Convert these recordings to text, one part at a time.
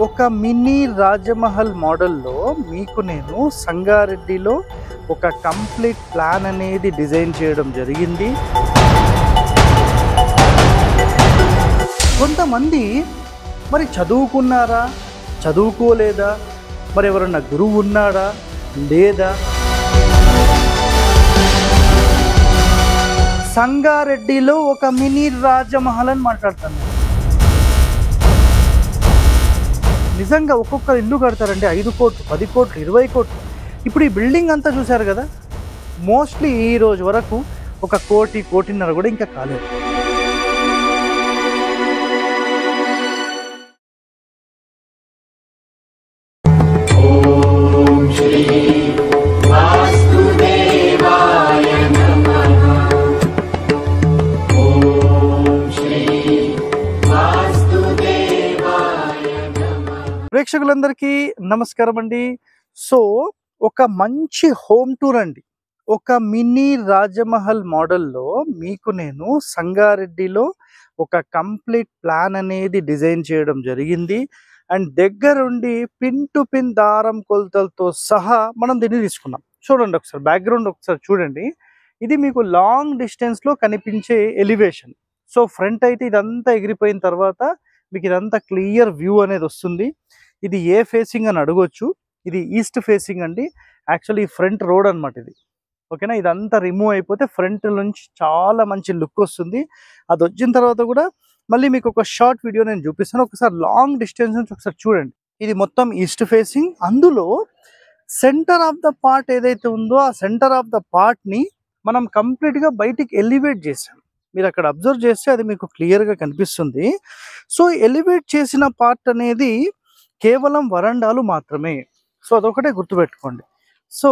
ఒక మినీ రాజమహల్ మోడల్లో మీకు నేను సంగారెడ్డిలో ఒక కంప్లీట్ ప్లాన్ అనేది డిజైన్ చేయడం జరిగింది. కొంతమంది మరి చదువుకున్నారా, చదువుకోలేదా, మరి ఎవరన్నా గురువు ఉన్నాడా లేదా, సంగారెడ్డిలో ఒక మినీ రాజమహల్ అని మాట్లాడుతాను. నిజంగా ఒక్కొక్కరు ఇల్లు కడతారండి 5 కోట్లు, 10 కోట్లు, 20 కోట్లు. ఇప్పుడు ఈ బిల్డింగ్ అంతా చూశారు కదా, మోస్ట్లీ ఈ రోజు వరకు 1 కోటి, కోటిన్నర కూడా ఇంకా కాలేదు. ప్రేక్షకులందరికీ నమస్కారం అండి. సో ఒక మంచి హోమ్ టూర్ అండి, ఒక మినీ రాజమహల్ మోడల్లో మీకు నేను సంగారెడ్డిలో ఒక కంప్లీట్ ప్లాన్ అనేది డిజైన్ చేయడం జరిగింది. అండ్ దగ్గరుండి పిన్ టు పిన్ దారం కొలతలతో సహా మనం దీన్ని తీసుకున్నాం. చూడండి ఒకసారి, బ్యాక్గ్రౌండ్ ఒకసారి చూడండి. ఇది మీకు లాంగ్ డిస్టెన్స్లో కనిపించే ఎలివేషన్. సో ఫ్రంట్ అయితే ఇదంతా ఎగిరిపోయిన తర్వాత మీకు ఇదంతా క్లియర్ వ్యూ అనేది వస్తుంది. ఇది ఏ ఫేసింగ్ అని అడగొచ్చు. ఇది ఈస్ట్ ఫేసింగ్ అండి. యాక్చువల్లీ ఫ్రంట్ రోడ్ అనమాట ఇది. ఓకేనా, ఇదంతా రిమూవ్ అయిపోతే ఫ్రంట్ నుంచి చాలా మంచి లుక్ వస్తుంది. అది వచ్చిన తర్వాత కూడా మళ్ళీ మీకు ఒక షార్ట్ వీడియో నేను చూపిస్తాను. ఒకసారి లాంగ్ డిస్టెన్స్ నుంచి ఒకసారి చూడండి. ఇది మొత్తం ఈస్ట్ ఫేసింగ్. అందులో సెంటర్ ఆఫ్ ద పార్ట్ ఏదైతే ఉందో ఆ సెంటర్ ఆఫ్ ద పార్ట్ని మనం కంప్లీట్గా బయటికి ఎలివేట్ చేసాం. మీరు అక్కడ అబ్జర్వ్ చేస్తే అది మీకు క్లియర్గా కనిపిస్తుంది. సో ఎలివేట్ చేసిన పార్ట్ అనేది కేవలం వరండాలు మాత్రమే. సో అదొకటే గుర్తుపెట్టుకోండి. సో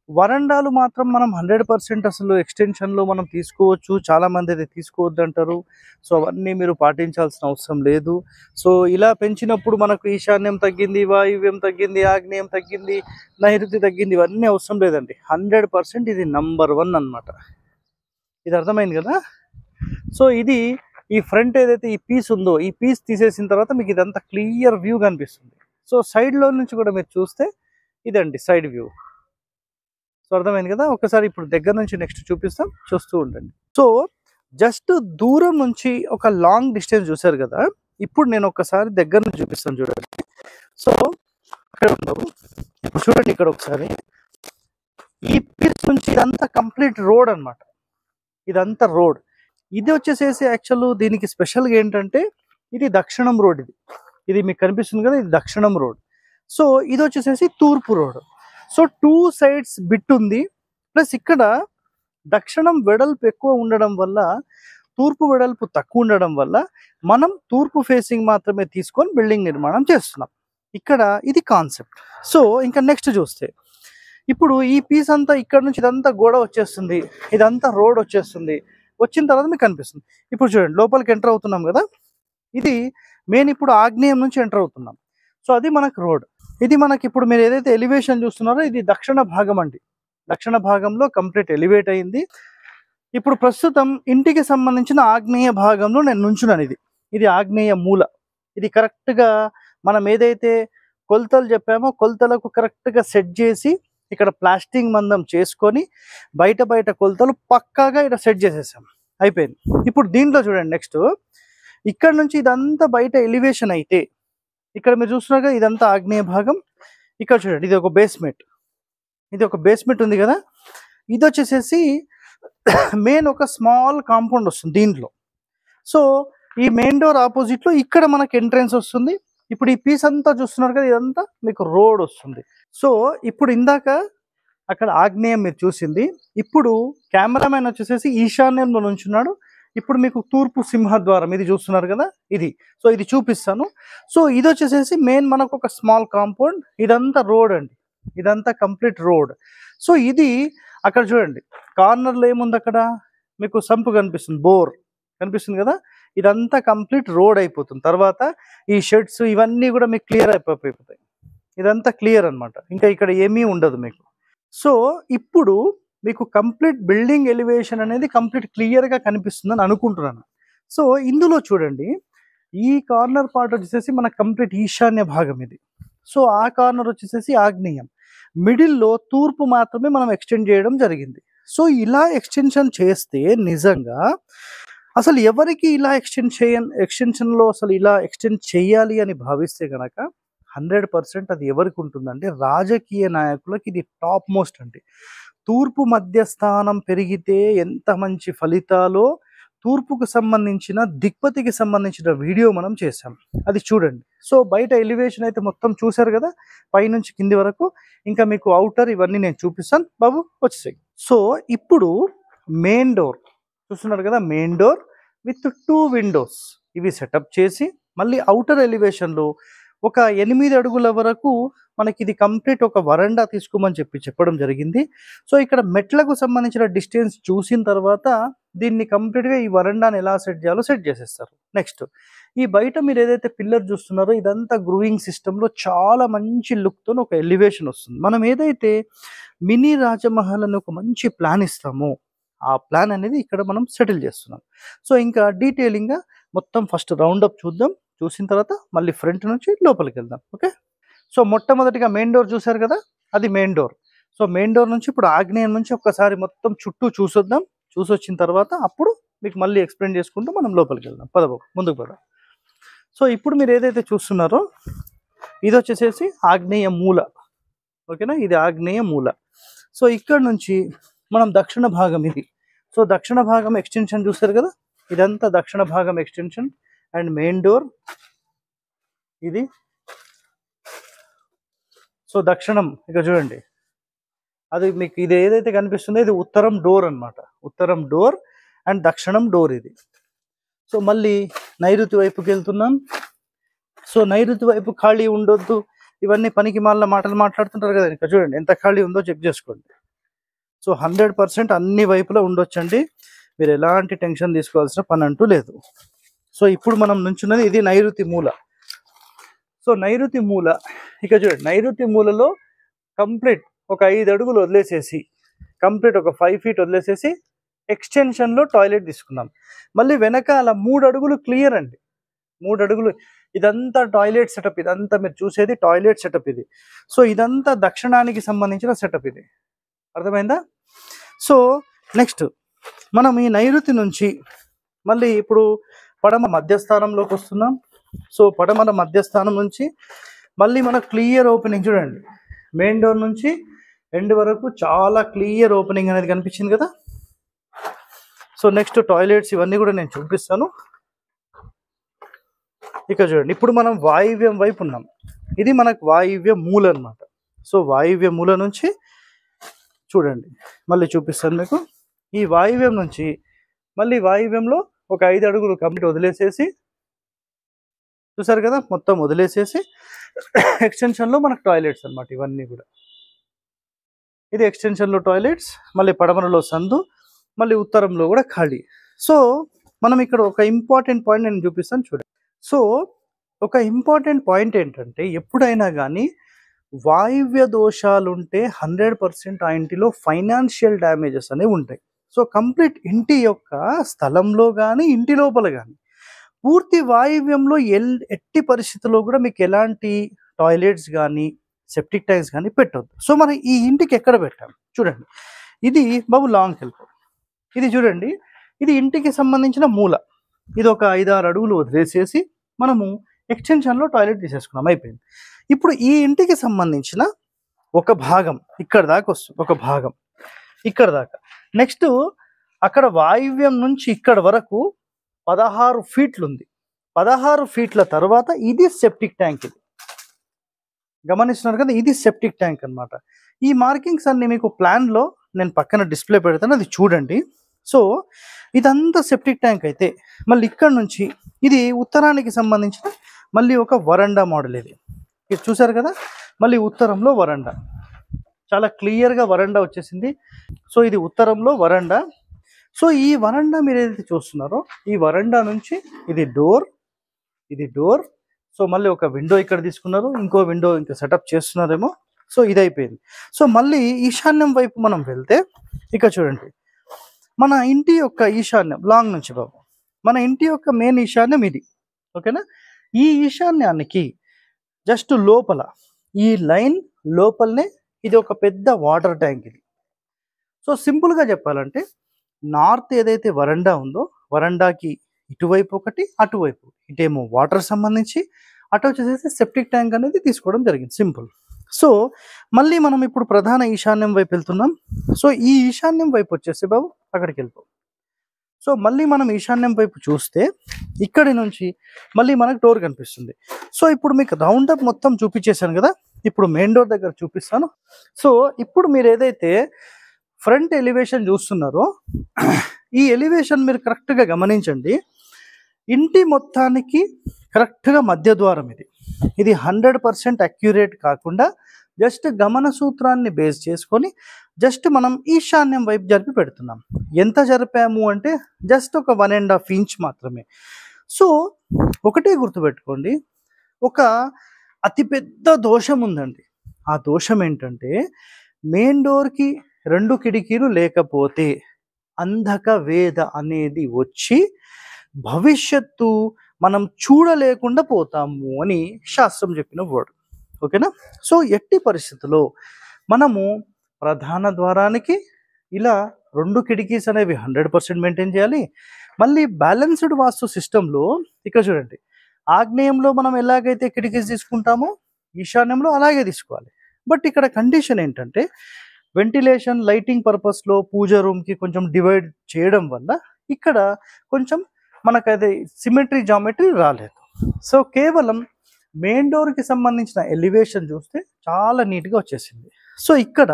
వరండాలు మాత్రం మనం 100% అసలు ఎక్స్టెన్షన్లో మనం తీసుకోవచ్చు. చాలామంది అది తీసుకోవద్దు అంటారు. సో అవన్నీ మీరు పాటించాల్సిన అవసరం లేదు. సో ఇలా పెంచినప్పుడు మనకు ఈశాన్యం తగ్గింది, వాయువ్యం తగ్గింది, ఆగ్నేయం తగ్గింది, నైరుతి తగ్గింది, ఇవన్నీ అవసరం లేదండి. 100% ఇది నంబర్ 1 అన్నమాట. ఇది అర్థమైంది కదా. సో ఇది ఈ ఫ్రంట్ ఏదైతే ఈ పీస్ ఉందో ఈ పీస్ తీసేసిన తర్వాత మీకు ఇదంతా క్లియర్ వ్యూ కనిపిస్తుంది. సో సైడ్లో నుంచి కూడా మీరు చూస్తే ఇదండి సైడ్ వ్యూ. సో అర్థమైంది కదా. ఒకసారి ఇప్పుడు దగ్గర నుంచి నెక్స్ట్ చూపిస్తాం, చూస్తూ ఉండండి. సో జస్ట్ దూరం నుంచి ఒక లాంగ్ డిస్టెన్స్ చూసారు కదా, ఇప్పుడు నేను ఒకసారి దగ్గర నుంచి చూపిస్తాను చూడండి. సో ఇక్కడ ఉండవు, ఇప్పుడు చూడండి ఇక్కడ ఒకసారి ఈ పీస్ నుంచి ఇదంతా కంప్లీట్ రోడ్ అన్నమాట. ఇదంతా రోడ్. ఇది వచ్చేసేసి యాక్చువల్ దీనికి స్పెషల్గా ఏంటంటే ఇది దక్షిణం రోడ్. ఇది మీకు కనిపిస్తుంది కదా, ఇది దక్షిణం రోడ్. సో ఇది వచ్చేసేసి తూర్పు రోడ్. సో 2 సైడ్స్ బిట్ ఉంది. ప్లస్ ఇక్కడ దక్షిణం వెడల్పు ఎక్కువ ఉండడం వల్ల, తూర్పు వెడల్పు తక్కువ ఉండడం వల్ల మనం తూర్పు ఫేసింగ్ మాత్రమే తీసుకొని బిల్డింగ్ నిర్మాణం చేస్తున్నాం. ఇక్కడ ఇది కాన్సెప్ట్. సో ఇంకా నెక్స్ట్ చూస్తే ఇప్పుడు ఈ పీస్ అంతా ఇక్కడ నుంచి ఇదంతా గోడ వచ్చేస్తుంది, ఇదంతా రోడ్ వచ్చేస్తుంది. వచ్చిన తర్వాత మీకు కనిపిస్తుంది. ఇప్పుడు చూడండి లోపలికి ఎంటర్ అవుతున్నాం కదా, ఇది మెయిన్ ఇప్పుడు ఆగ్నేయం నుంచి ఎంటర్ అవుతున్నాం. సో అది మనకు రోడ్. ఇది మనకి ఇప్పుడు మీరు ఏదైతే ఎలివేషన్ చూస్తున్నారో ఇది దక్షిణ భాగం అండి. దక్షిణ భాగంలో కంప్లీట్ ఎలివేట్ అయింది. ఇప్పుడు ప్రస్తుతం ఇంటికి సంబంధించిన ఆగ్నేయ భాగంలో నేను నుంచున్నాను. ఇది ఆగ్నేయ మూల. ఇది కరెక్ట్గా మనం ఏదైతే కొలతలు చెప్పామో కొలతలకు కరెక్ట్గా సెట్ చేసి ఇక్కడ ప్లాస్టింగ్ మందం చేసుకొని బయట కొలతలు పక్కాగా ఇక్కడ సెట్ చేసేసాం, అయిపోయింది. ఇప్పుడు దీంట్లో చూడండి నెక్స్ట్ ఇక్కడ నుంచి ఇదంతా బయట ఎలివేషన్ అయితే ఇక్కడ మీరు చూస్తున్నారుగా ఇదంతా ఆగ్నేయ భాగం. ఇక్కడ చూడండి ఇది ఒక బేస్మెంట్, ఉంది కదా. ఇది వచ్చేసేసి మెయిన్ ఒక స్మాల్ కాంపౌండ్ వస్తుంది దీంట్లో. సో ఈ మెయిన్ డోర్ ఆపోజిట్లో ఇక్కడ మనకు ఎంట్రెన్స్ వస్తుంది. ఇప్పుడు ఈ పీస్ అంతా చూస్తున్నారు కదా, ఇదంతా మీకు రోడ్ వస్తుంది. సో ఇప్పుడు ఇందాక అక్కడ ఆగ్నేయం మీరు చూసింది, ఇప్పుడు కెమెరామెన్ వచ్చేసేసి ఈశాన్యంలో నుంచున్నాడు. ఇప్పుడు మీకు తూర్పు సింహద్వారం ఇది చూస్తున్నారు కదా, ఇది. సో ఇది చూపిస్తాను. సో ఇది వచ్చేసేసి మెయిన్ మనకు ఒక స్మాల్ కాంపౌండ్. ఇదంతా రోడ్ అండి, ఇదంతా కంప్లీట్ రోడ్. సో ఇది అక్కడ చూడండి కార్నర్లో ఏముంది, అక్కడ మీకు సంపు కనిపిస్తుంది, బోర్ కనిపిస్తుంది కదా. ఇదంతా కంప్లీట్ రోడ్ అయిపోతుంది. తర్వాత ఈ షెడ్స్ ఇవన్నీ కూడా మీకు క్లియర్ అయిపోతాయి. ఇదంతా క్లియర్ అన్నమాట. ఇంకా ఇక్కడ ఏమీ ఉండదు మీకు. సో ఇప్పుడు మీకు కంప్లీట్ బిల్డింగ్ ఎలివేషన్ అనేది కంప్లీట్ క్లియర్గా కనిపిస్తుందని అనుకుంటున్నాను. సో ఇందులో చూడండి ఈ కార్నర్ పార్ట్ వచ్చేసేసి మన కంప్లీట్ ఈశాన్య భాగం ఇది. సో ఆ కార్నర్ వచ్చేసేసి ఆగ్నేయం. మిడిల్లో తూర్పు మాత్రమే మనం ఎక్స్టెండ్ చేయడం జరిగింది. సో ఇలా ఎక్స్టెన్షన్ చేస్తే నిజంగా అసలు ఎవరికి ఇలా ఎక్స్టెన్షన్లో అసలు ఇలా ఎక్స్టెండ్ చేయాలి అని భావిస్తే కనుక 100% అది ఎవరికి ఉంటుందంటే రాజకీయ నాయకులకి ఇది టాప్ మోస్ట్ అండి. తూర్పు మధ్యస్థానం పెరిగితే ఎంత మంచి ఫలితాలో తూర్పుకు సంబంధించిన దిక్పతికి సంబంధించిన వీడియో మనం చేసాం, అది చూడండి. సో బయట ఎలివేషన్ అయితే మొత్తం చూసారు కదా, పైనుంచి కింది వరకు. ఇంకా మీకు అవుటర్ ఇవన్నీ నేను చూపిస్తాను బాబు, వచ్చేసాయి. సో ఇప్పుడు మెయిన్ డోర్ చూస్తున్నారు కదా, మెయిన్ డోర్ విత్ 2 విండోస్ ఇవి సెటప్ చేసి మళ్ళీ అవుటర్ ఎలివేషన్లో ఒక 8 అడుగుల వరకు మనకి ఇది కంప్లీట్ ఒక వరండా తీసుకోమని చెప్పడం జరిగింది. సో ఇక్కడ మెట్లకు సంబంధించిన డిస్టెన్స్ చూసిన తర్వాత దీన్ని కంప్లీట్గా ఈ వరండాని ఎలా సెట్ చేయాలో సెట్ చేసేస్తారు. నెక్స్ట్ ఈ బయట మీరు ఏదైతే పిల్లర్ చూస్తున్నారో ఇదంతా గ్రూయింగ్ సిస్టంలో చాలా మంచి లుక్తో ఒక ఎలివేషన్ వస్తుంది. మనం ఏదైతే మినీ రాజమహల్ అని ఒక మంచి ప్లాన్ ఇస్తామో ఆ ప్లాన్ అనేది ఇక్కడ మనం సెటిల్ చేస్తున్నాం. సో ఇంకా డీటెయిలింగ్గా మొత్తం ఫస్ట్ రౌండప్ చూద్దాం, చూసిన తర్వాత మళ్ళీ ఫ్రంట్ నుంచి లోపలికి వెళ్దాం. ఓకే, సో మొట్టమొదటిగా మెయిన్ డోర్ చూసారు కదా, అది main door. So main door నుంచి ఇప్పుడు ఆగ్నేయం నుంచి ఒక్కసారి మొత్తం చుట్టూ చూసొద్దాం. చూసొచ్చిన తర్వాత అప్పుడు మీకు మళ్ళీ ఎక్స్ప్లెయిన్ చేసుకుంటూ మనం లోపలికి వెళ్దాం. పదబాబు ముందుకు పద. సో ఇప్పుడు మీరు ఏదైతే చూస్తున్నారో ఇది వచ్చేసేసి ఆగ్నేయ మూల. ఓకేనా, ఇది ఆగ్నేయ మూల. సో ఇక్కడ నుంచి మనం దక్షిణ భాగం ఇది. సో దక్షిణ భాగం ఎక్స్టెన్షన్ చూస్తారు కదా, ఇదంతా దక్షిణ భాగం ఎక్స్టెన్షన్ అండ్ మెయిన్ డోర్ ఇది. సో దక్షిణం ఇక్కడ చూడండి, అది మీకు ఇది ఏదైతే కనిపిస్తుందో ఇది ఉత్తరం డోర్ అన్నమాట. ఉత్తరం డోర్ అండ్ దక్షిణం డోర్ ఇది. సో మళ్ళీ నైరుతి వైపుకి వెళ్తున్నాం. సో నైరుతి వైపు ఖాళీ ఉండొద్దు, ఇవన్నీ పనికి మాల మాటలు మాట్లాడుతుంటారు కదా, ఇక్కడ చూడండి ఎంత ఖాళీ ఉందో చెక్ చేసుకోండి. సో 100% అన్ని వైపులా ఉండొచ్చండి, మీరు ఎలాంటి టెన్షన్ తీసుకోవాల్సిన పని అంటూ లేదు. సో ఇప్పుడు మనం నుంచున్నది ఇది నైరుతి మూల. సో నైరుతి మూల ఇక చూడండి, నైరుతి మూలలో కంప్లీట్ ఒక 5 అడుగులు వదిలేసేసి కంప్లీట్ ఒక 5 ఫీట్ వదిలేసేసి ఎక్స్టెన్షన్లో టాయిలెట్ తీసుకున్నాం. మళ్ళీ వెనకాల 3 అడుగులు క్లియర్ అండి, 3 అడుగులు. ఇదంతా టాయిలెట్ సెటప్, ఇదంతా మీరు చూసేది టాయిలెట్ సెటప్ ఇది. సో ఇదంతా దక్షిణానికి సంబంధించిన సెటప్ ఇది, అర్థమైందా? సో నెక్స్ట్ మనం ఈ నైరుతి నుంచి మళ్ళీ ఇప్పుడు పడమర మధ్యస్థానంలోకి వస్తున్నాం. సో పడమర మధ్యస్థానం నుంచి మళ్ళీ మనకు క్లియర్ ఓపెనింగ్ చూడండి, మెయిన్ డోర్ నుంచి ఎండ్ వరకు చాలా క్లియర్ ఓపెనింగ్ అనేది కనిపించింది కదా. సో నెక్స్ట్ టాయిలెట్స్ ఇవన్నీ కూడా నేను చూపిస్తాను. ఇక చూడండి, ఇప్పుడు మనం వాయువ్యం వైపు ఉన్నాం. ఇది మనకు వాయువ్య మూల అన్నమాట. సో వాయువ్య మూల నుంచి చూడండి మళ్ళీ చూపిస్తాను మీకు. ఈ వాయువ్యం నుంచి మళ్ళీ వాయువ్యంలో ఒక 5 అడుగులు కంప్లీట్ వదిలేసేసి చూసారు కదా, మొత్తం వదిలేసేసి ఎక్స్టెన్షన్లో మనకు టాయిలెట్స్ అన్నమాట ఇవన్నీ కూడా. ఇది ఎక్స్టెన్షన్లో టాయిలెట్స్, మళ్ళీ పడమరలో సందు, మళ్ళీ ఉత్తరంలో కూడా ఖాళీ. సో మనం ఇక్కడ ఒక ఇంపార్టెంట్ పాయింట్ నేను చూపిస్తాను చూడండి. సో ఒక ఇంపార్టెంట్ పాయింట్ ఏంటంటే ఎప్పుడైనా కానీ వాయువ్య దోషాలు ఉంటే 100% ఆ ఇంటిలో ఫైనాన్షియల్ డ్యామేజెస్ అనేవి ఉంటాయి. సో కంప్లీట్ ఇంటి యొక్క స్థలంలో కానీ ఇంటి లోపల కానీ పూర్తి వాయువ్యంలో ఎట్టి పరిస్థితుల్లో కూడా మీకు ఎలాంటి టాయిలెట్స్ కానీ సెప్టిక్ ట్యాంక్స్ కానీ పెట్టొద్దు. సో మనం ఈ ఇంటికి ఎక్కడ పెట్టాం చూడండి, ఇది బాబు లాంగ్ హెల్ప్. ఇది చూడండి, ఇది ఇంటికి సంబంధించిన మూల. ఇది ఒక 5-6 అడుగులు వదిలేసేసి మనము ఎక్స్టెన్షన్లో టాయిలెట్ తీసేసుకున్నాం, అయిపోయింది. ఇప్పుడు ఈ ఇంటికి సంబంధించిన ఒక భాగం ఇక్కడ దాకా వస్తుంది, ఒక భాగం ఇక్కడ దాకా. నెక్స్ట్ అక్కడ వాయువ్యం నుంచి ఇక్కడ వరకు 16 ఫీట్లు ఉంది. 16 ఫీట్ల తర్వాత ఇది సెప్టిక్ ట్యాంక్. ఇది గమనిస్తున్నారు కదా, ఇది సెప్టిక్ ట్యాంక్ అన్నమాట. ఈ మార్కింగ్స్ అన్ని మీకు ప్లాన్లో నేను పక్కన డిస్ప్లే పెడతాను, అది చూడండి. సో ఇదంతా సెప్టిక్ ట్యాంక్ అయితే మళ్ళీ ఇక్కడ నుంచి ఇది ఉత్తరానికి సంబంధించిన మళ్ళీ ఒక వరండా మోడల్. ఇది చూసారు కదా, మళ్ళీ ఉత్తరంలో వరండా, చాలా క్లియర్గా వరండా వచ్చేసింది. సో ఇది ఉత్తరంలో వరండా. సో ఈ వరండా మీరు ఏదైతే చూస్తున్నారో ఈ వరండా నుంచి ఇది డోర్, ఇది డోర్. సో మళ్ళీ ఒక విండో ఇక్కడ తీసుకున్నారు, ఇంకో విండో ఇంకా సెటప్ చేస్తున్నారేమో. సో ఇది అయిపోయింది. సో మళ్ళీ ఈశాన్యం వైపు మనం వెళ్తే ఇక చూడండి, మన ఇంటి యొక్క ఈశాన్యం లాంగ్ నుంచి బాబు, మన ఇంటి యొక్క మెయిన్ ఈశాన్యం ఇది. ఓకేనా. ఈ ఈశాన్యానికి జస్ట్ లోపల ఈ లైన్ లోపలనే ఇది ఒక పెద్ద వాటర్ ట్యాంక్ ఇది. సో సింపుల్గా చెప్పాలంటే నార్త్ ఏదైతే వరండా ఉందో వరండాకి ఇటువైపు ఒకటి అటువైపు, ఇటేమో వాటర్ సంబంధించి అటు వచ్చేసేసి సెప్టిక్ ట్యాంక్ అనేది తీసుకోవడం జరిగింది. సింపుల్. సో మళ్ళీ మనం ఇప్పుడు ప్రధాన ఈశాన్యం వైపు వెళ్తున్నాం. సో ఈ ఈశాన్యం వైపు వచ్చేసి బాబు అక్కడికి వెళ్ళిపో. సో మళ్ళీ మనం ఈశాన్యం వైపు చూస్తే ఇక్కడి నుంచి మళ్ళీ మనకు డోర్ కనిపిస్తుంది. సో ఇప్పుడు మీకు రౌండప్ మొత్తం చూపించేశాను కదా, ఇప్పుడు మెయిన్ డోర్ దగ్గర చూపిస్తాను. సో ఇప్పుడు మీరు ఏదైతే ఫ్రంట్ ఎలివేషన్ చూస్తున్నారో ఈ ఎలివేషన్ మీరు కరెక్ట్గా గమనించండి. ఇంటి మొత్తానికి కరెక్ట్గా మధ్య ద్వారం ఇది. ఇది 100% అక్యురేట్ కాకుండా జస్ట్ గమన సూత్రాన్ని బేస్ చేసుకొని జస్ట్ మనం ఈశాన్యం వైపు జరిపి పెడుతున్నాం. ఎంత జరిపాము అంటే జస్ట్ ఒక 1.5 ఇంచ్ మాత్రమే. సో ఒకటే గుర్తుపెట్టుకోండి, ఒక అతిపెద్ద దోషం ఉందండి. ఆ దోషం ఏంటంటే మెయిన్ డోర్కి 2 కిటికీలు లేకపోతే అంధక వేద అనేది వచ్చి భవిష్యత్తు మనం చూడలేకుండా పోతాము అని శాస్త్రం చెప్పిన వర్డ్. ఓకేనా. సో ఎట్టి పరిస్థితుల్లో మనము ప్రధాన ద్వారానికి ఇలా 2 కిటికీస్ అనేవి 100% మెయింటైన్ చేయాలి. మళ్ళీ బ్యాలెన్స్డ్ వాస్తు సిస్టంలో ఇక్కడ చూడండి, ఆగ్నేయంలో మనం ఎలాగైతే కిటికీస్ తీసుకుంటామో ఈశాన్యంలో అలాగే తీసుకోవాలి. బట్ ఇక్కడ కండిషన్ ఏంటంటే వెంటిలేషన్ లైటింగ్ పర్పస్లో పూజ రూమ్కి కొంచెం డివైడ్ చేయడం వల్ల ఇక్కడ కొంచెం మనకైతే సిమెట్రీ జామెట్రీ రాలేదు. సో కేవలం మెయిన్ డోర్కి సంబంధించిన ఎలివేషన్ చూస్తే చాలా నీట్గా వచ్చేసింది. సో ఇక్కడ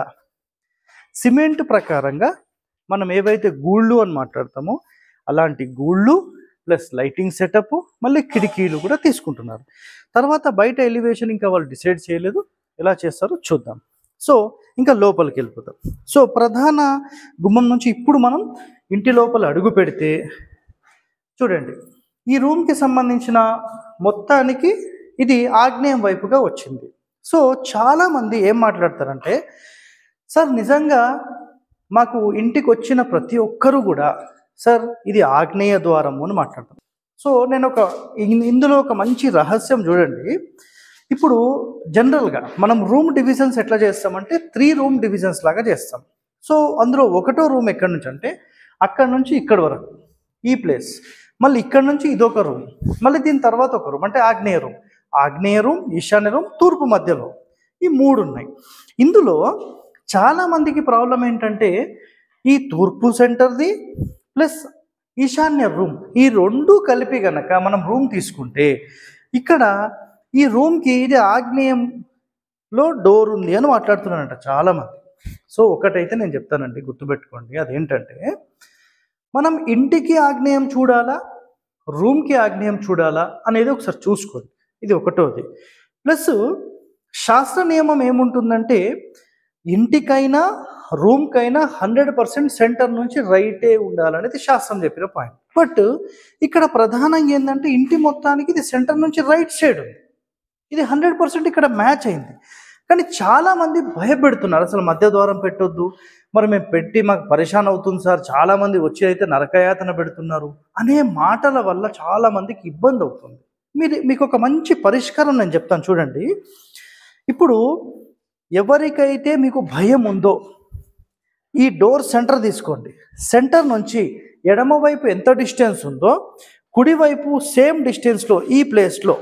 సిమెంట్ ప్రకారంగా మనం ఏవైతే గూళ్ళు అని మాట్లాడతామో అలాంటి గూళ్ళు ప్లస్ లైటింగ్ సెటప్ మళ్ళీ కిటికీలు కూడా తీసుకుంటున్నారు. తర్వాత బయట ఎలివేషన్ ఇంకా వాళ్ళు డిసైడ్ చేయలేదు, ఎలా చేస్తారో చూద్దాం. సో ఇంకా లోపలికి వెళ్ళిపోతాం. సో ప్రధాన గుమ్మం నుంచి ఇప్పుడు మనం ఇంటి లోపల అడుగు పెడితే చూడండి, ఈ రూమ్కి సంబంధించిన మొత్తానికి ఇది ఆగ్నేయం వైపుగా వచ్చింది. సో చాలామంది ఏం మాట్లాడతారంటే, సార్ నిజంగా మాకు ఇంటికి వచ్చిన ప్రతి ఒక్కరూ కూడా సార్ ఇది ఆగ్నేయ ద్వారము అని మాట్లాడతారు. సో నేను ఇందులో ఒక మంచి రహస్యం చూడండి. ఇప్పుడు జనరల్గా మనం రూమ్ డివిజన్స్ ఎట్లా చేస్తామంటే 3 రూమ్ డివిజన్స్ లాగా చేస్తాం. సో అందులో ఒకటో రూమ్ ఎక్కడి నుంచి అంటే అక్కడ నుంచి ఇక్కడ వరకు ఈ ప్లేస్, మళ్ళీ ఇక్కడ నుంచి ఇదొక రూమ్, మళ్ళీ దీని తర్వాత ఒక రూమ్ అంటే ఆగ్నేయ రూమ్ ఈశాన్య రూమ్ తూర్పు మధ్యలో ఈ 3 ఉన్నాయి. ఇందులో చాలామందికి ప్రాబ్లం ఏంటంటే ఈ తూర్పు సెంటర్ది ప్లస్ ఈశాన్య రూమ్ ఈ 2 కలిపి గనక మనం రూమ్ తీసుకుంటే ఇక్కడ ఈ రూమ్కి ఇది ఆగ్నేయంలో డోర్ ఉంది అని మాట్లాడుతున్నానంట చాలామంది. సో ఒకటైతే నేను చెప్తానండి, గుర్తుపెట్టుకోండి. అదేంటంటే మనం ఇంటికి ఆగ్నేయం చూడాలా రూమ్కి ఆగ్నేయం చూడాలా అనేది ఒకసారి చూసుకోండి. ఇది ఒకటోది. ప్లస్ శాస్త్ర నియమం ఏముంటుందంటే ఇంటికైనా రూమ్కైనా 100% సెంటర్ నుంచి రైటే ఉండాలనేది శాస్త్రం చెప్పిన పాయింట్. బట్ ఇక్కడ ప్రధానంగా ఏంటంటే ఇంటి మొత్తానికి ఇది సెంటర్ నుంచి రైట్ సైడ్ ఉంది. ఇది 100% ఇక్కడ మ్యాచ్ అయింది. కానీ చాలామంది భయపెడుతున్నారు, అసలు మధ్య ద్వారం పెట్టొద్దు, మరి మేము పెట్టి మాకు పరిశాన్ అవుతుంది సార్, చాలామంది వచ్చి అయితే నరకయాతన పెడుతున్నారు అనే మాటల వల్ల చాలామందికి ఇబ్బంది అవుతుంది. మీకు ఒక మంచి పరిష్కారం నేను చెప్తాను చూడండి. ఇప్పుడు ఎవరికైతే మీకు భయం ఉందో ఈ డోర్ సెంటర్ తీసుకోండి. సెంటర్ నుంచి ఎడమ వైపు ఎంత డిస్టెన్స్ ఉందో కుడివైపు సేమ్ డిస్టెన్స్లో ఈ ప్లేస్లో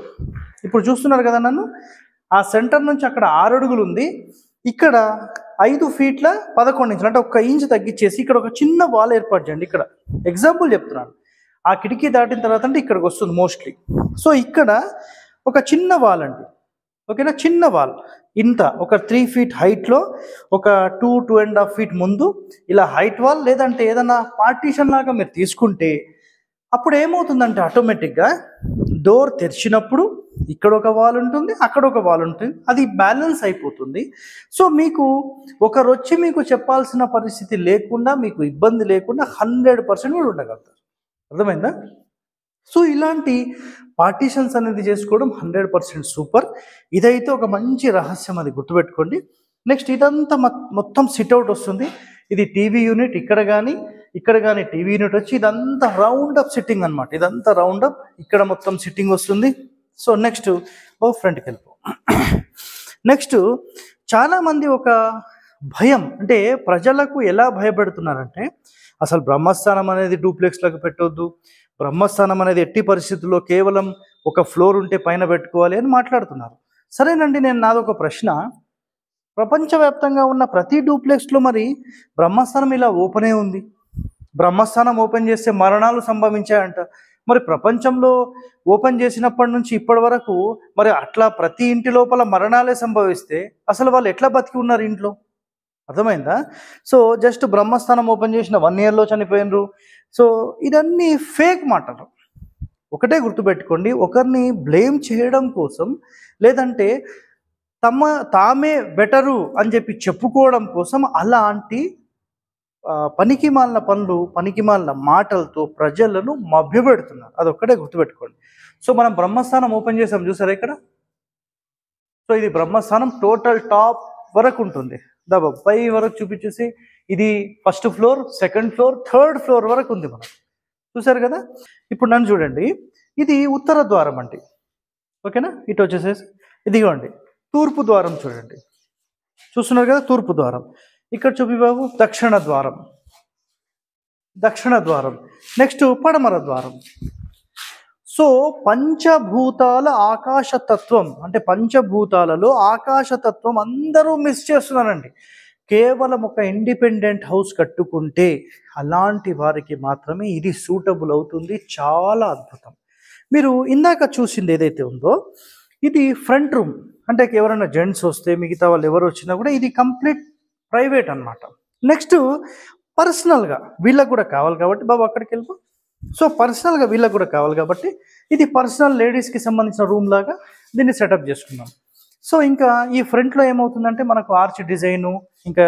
ఇప్పుడు చూస్తున్నారు కదా నన్ను, ఆ సెంటర్ నుంచి అక్కడ 6 అడుగులు ఉంది, ఇక్కడ 5 ఫీట్ల 11 ఇంచులు అంటే 1 ఇంచు తగ్గించేసి ఇక్కడ ఒక చిన్న వాల్ ఏర్పాటు చేయండి. ఇక్కడ ఎగ్జాంపుల్ చెప్తున్నాను, ఆ కిటికీ దాటిన తర్వాత అంటే ఇక్కడికి వస్తుంది మోస్ట్లీ. సో ఇక్కడ ఒక చిన్న వాల్ అండి, ఓకేనా, చిన్న వాల్ ఇంత ఒక 3 ఫీట్ హైట్లో ఒక 2.5 ఫీట్ ముందు ఇలా హైట్ వాల్ లేదంటే ఏదైనా పార్టీషన్ లాగా మీరు తీసుకుంటే అప్పుడు ఏమవుతుందంటే ఆటోమేటిక్గా డోర్ తెరిచినప్పుడు ఇక్కడ ఒక వాల్ ఉంటుంది, అక్కడ ఒక వాల్ ఉంటుంది, అది బ్యాలెన్స్ అయిపోతుంది. సో మీకు ఒకరు వచ్చి మీకు చెప్పాల్సిన పరిస్థితి లేకుండా మీకు ఇబ్బంది లేకుండా 100% మీరు ఉండగలుగుతారు. అర్థమైందా? సో ఇలాంటి పార్టీషన్స్ అనేది చేసుకోవడం 100% సూపర్. ఇదైతే ఒక మంచి రహస్యం, అది గుర్తుపెట్టుకోండి. నెక్స్ట్ ఇదంతా మొత్తం సిట్అవుట్ వస్తుంది. ఇది టీవీ యూనిట్ ఇక్కడ కానీ ఇక్కడ కానీ టీవీ యూనిట్ వచ్చి ఇదంతా రౌండ్ అప్ సిట్టింగ్ అనమాట. ఇదంతా రౌండ్ అప్, ఇక్కడ మొత్తం సిట్టింగ్ వస్తుంది. సో నెక్స్ట్ ఫ్రంట్కి వెళ్ళిపో. నెక్స్ట్ చాలామంది ఒక భయం, అంటే ప్రజలకు ఎలా భయపెడుతున్నారంటే అసలు బ్రహ్మస్థానం అనేది డూప్లెక్స్లకు పెట్టొద్దు, బ్రహ్మస్థానం అనేది ఎట్టి పరిస్థితుల్లో కేవలం ఒక ఫ్లోర్ ఉంటే పైన పెట్టుకోవాలి అని మాట్లాడుతున్నారు. సరేనండి, నేను నాదొక ప్రశ్న, ప్రపంచవ్యాప్తంగా ఉన్న ప్రతి డూప్లెక్స్లో మరి బ్రహ్మస్థానం ఇలా ఓపెనే ఉంది. బ్రహ్మస్థానం ఓపెన్ చేస్తే మరణాలు సంభవించాయంట. మరి ప్రపంచంలో ఓపెన్ చేసినప్పటి నుంచి ఇప్పటి వరకు మరి అట్లా ప్రతి ఇంటి లోపల మరణాలే సంభవిస్తే అసలు వాళ్ళు ఎట్లా బతికి ఉన్నారు ఇంట్లో? అర్థమైందా? సో జస్ట్ బ్రహ్మస్థానం ఓపెన్ చేసిన 1 ఇయర్లో చనిపోయినరు. సో ఇదన్నీ ఫేక్ మాటలు. ఒకటే గుర్తుపెట్టుకోండి, ఒకరిని బ్లేమ్ చేయడం కోసం లేదంటే తామే బెటరు అని చెప్పి చెప్పుకోవడం కోసం అలాంటి పనికిమాలిన పనులు, పనికిమాలిన మాటలతో ప్రజలను మభ్యపెడుతున్నారు. అదొక్కటే గుర్తుపెట్టుకోండి. సో మనం బ్రహ్మస్థానం ఓపెన్ చేసాం చూసారా ఇక్కడ. సో ఇది బ్రహ్మస్థానం టోటల్ టాప్ వరకు ఉంటుంది. పై వరకు చూపించేసి ఇది first floor, second floor, third floor వరకు ఉంది మనం. చూసారు కదా. ఇప్పుడు నన్ను చూడండి, ఇది ఉత్తర ద్వారం అండి. ఓకేనా. ఇటు వచ్చేసేసి ఇదిగోండి తూర్పు ద్వారం చూడండి. చూస్తున్నారు కదా, తూర్పు ద్వారం. ఇక్కడ చూపి బాబు దక్షిణ ద్వారం, దక్షిణ ద్వారం. నెక్స్ట్ పడమర ద్వారం. సో పంచభూతాల ఆకాశతత్వం, అంటే పంచభూతాలలో ఆకాశతత్వం అందరూ మిస్ చేస్తున్నారండి. కేవలం ఒక ఇండిపెండెంట్ హౌస్ కట్టుకుంటే అలాంటి వారికి మాత్రమే ఇది సూటబుల్ అవుతుంది. చాలా అద్భుతం. మీరు ఇందాక చూసింది ఏదైతే ఉందో ఇది ఫ్రంట్ రూమ్. అంటే ఎవరైనా జెంట్స్ వస్తే మిగతా వాళ్ళు ఎవరు వచ్చినా కూడా ఇది కంప్లీట్ ప్రైవేట్ అన్నమాట. నెక్స్ట్ పర్సనల్గా వీళ్ళకు కూడా కావాలి కాబట్టి బాబు అక్కడికి వెళ్ళిపో. సో పర్సనల్గా వీళ్ళకు కూడా కావాలి కాబట్టి ఇది పర్సనల్ లేడీస్కి సంబంధించిన రూమ్ లాగా దీన్ని సెటప్ చేసుకున్నాం. సో ఇంకా ఈ ఫ్రంట్లో ఏమవుతుందంటే మనకు ఆర్చ్ డిజైను, ఇంకా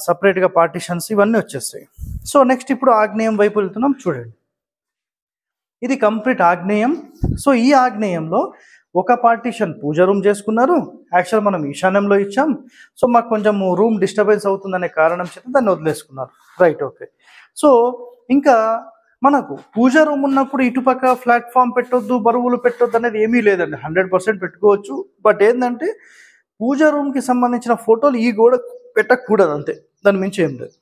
సపరేట్గా పార్టిషన్స్ ఇవన్నీ వచ్చేస్తాయి. సో నెక్స్ట్ ఇప్పుడు ఆగ్నేయం వైపు వెళ్తున్నాం చూడండి. ఇది కంప్లీట్ ఆగ్నేయం. సో ఈ ఆగ్నేయంలో ఒక పార్టీషన్ పూజ రూమ్ చేసుకున్నారు. యాక్చువల్ మనం ఈశాన్యంలో ఇచ్చాం. సో మాకు కొంచెం రూమ్ డిస్టర్బెన్స్ అవుతుందనే కారణం చేత దాన్ని వదిలేసుకున్నారు. Right, okay. సో ఇంకా మనకు పూజ రూమ్ ఉన్నప్పుడు ఇటుపక్క ప్లాట్ఫామ్ పెట్టొద్దు, బరువులు పెట్టొద్దు అనేది ఏమీ లేదండి. 100% పెట్టుకోవచ్చు. బట్ ఏంటంటే పూజ రూమ్కి సంబంధించిన ఫోటోలు ఈ గోడ పెట్టకూడదు, అంతే, దాని మించి ఏం లేదు.